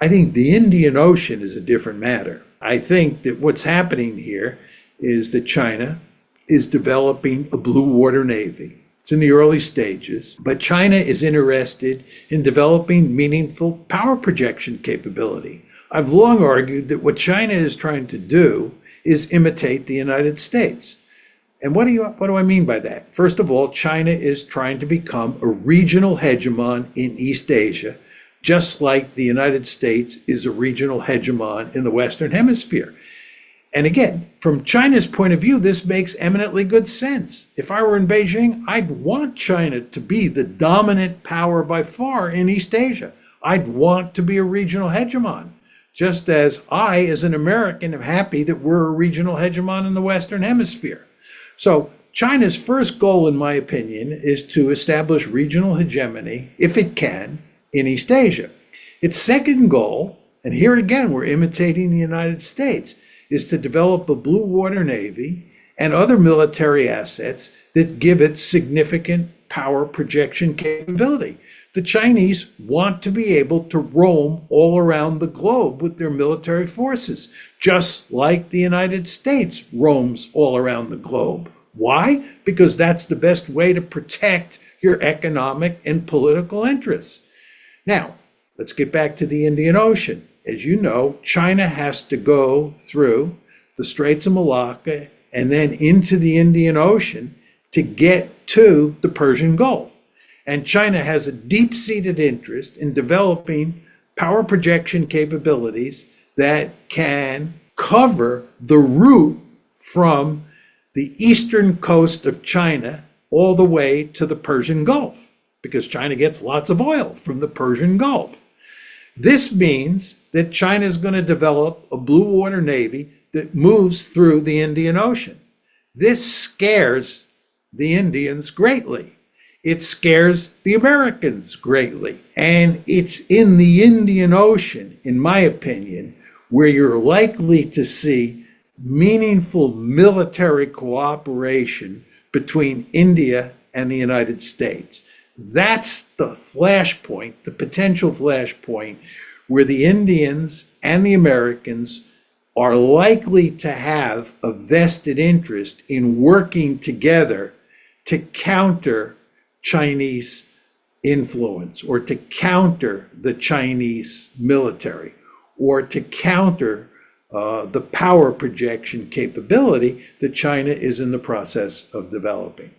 I think the Indian Ocean is a different matter. I think that what's happening here is that China is developing a blue water navy. It's in the early stages, but China is interested in developing meaningful power projection capability. I've long argued that what China is trying to do is imitate the United States. And what do I mean by that? First of all, China is trying to become a regional hegemon in East Asia, just like the United States is a regional hegemon in the Western Hemisphere. And again, from China's point of view, this makes eminently good sense. If I were in Beijing, I'd want China to be the dominant power by far in East Asia. I'd want to be a regional hegemon, just as I, as an American, am happy that we're a regional hegemon in the Western Hemisphere. So China's first goal, in my opinion, is to establish regional hegemony, if it can, in East Asia. Its second goal, and here again we're imitating the United States, is to develop a blue water navy and other military assets that give it significant power projection capability. The Chinese want to be able to roam all around the globe with their military forces, just like the United States roams all around the globe. Why? Because that's the best way to protect your economic and political interests. Now, let's get back to the Indian Ocean. As you know, China has to go through the Straits of Malacca and then into the Indian Ocean to get to the Persian Gulf. And China has a deep-seated interest in developing power projection capabilities that can cover the route from the eastern coast of China all the way to the Persian Gulf, because China gets lots of oil from the Persian Gulf. This means that China is going to develop a blue water navy that moves through the Indian Ocean. This scares the Indians greatly. It scares the Americans greatly. And it's in the Indian Ocean, in my opinion, where you're likely to see meaningful military cooperation between India and the United States. That's the flashpoint, the potential flashpoint, where the Indians and the Americans are likely to have a vested interest in working together to counter Chinese influence, or to counter the Chinese military, or to counter the power projection capability that China is in the process of developing.